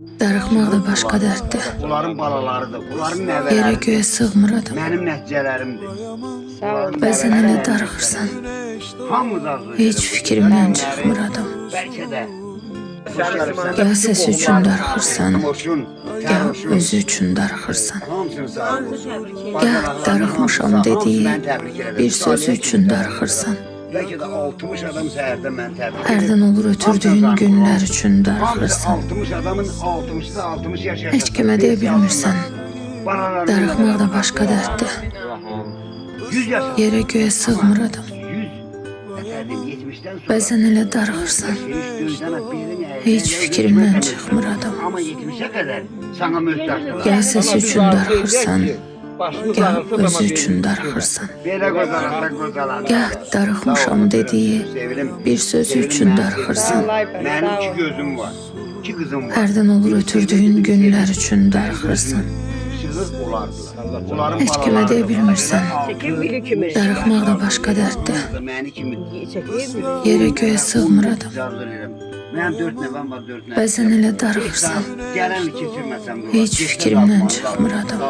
Darıxmaq da başqa dərddir. Onların balalarıdır, onların nəvələri. Yerə göyə sığmır adam. Mənim nəticələrimdir. Bəzən elə darıxırsan, Hamımız arzu heç fikrimdən çıxmır adam. Bəlkə də. Gəl səsi üçün darıxırsan, Emoşun, gəl özü üçün darıxırsan. hamısını sağ ol. Gəl darıxmışam dediyi bir sözü üçün darıxırsan. Bəlkə də 60 adam səhərdə mən təbrik edirəm. Hərdən olur ötürdüyün günlər üçün Hamısı darıxırsan. 60 adamın 60'ı da 60 yaş yaşasın. Heç kimə deyə bilmirsən, Balalarını darıxmaq da başqa dərddir. 100 yaşasın. Yerə göyə sığmır adam. 100. Efendim 70'ten sonra. Bəzən elə darıxırsan, Gözdən at, birinin heç fikrimdən çıxmır adam. Amma 70'e kadar sana möhtaçdır. Gəl səsi üçün darıxırsan, gəl özü üçün darıxırsan. Belə qozalarsa qozalar. Gəl darıxmışam dediyi Sevilim. bir sözü üçün darıxırsan. Mənim 2 gözüm var. 2 qızım var. Hərdən olur ötürdüyün günlər üçün darıxırsan. Sığır olardılar. Onların Heç kimə deyə bilmirsən, balaları darıxmaq da başqa dərddir. məni kimi Yerə göyə sığmır adam. cazır edirəm. Mənim 4 nəvəm var, 4 nəvəm. Bəzən elə darıxırsan, Gələn keçirməsəm də olar. heç fikrimdən çıxmır adam.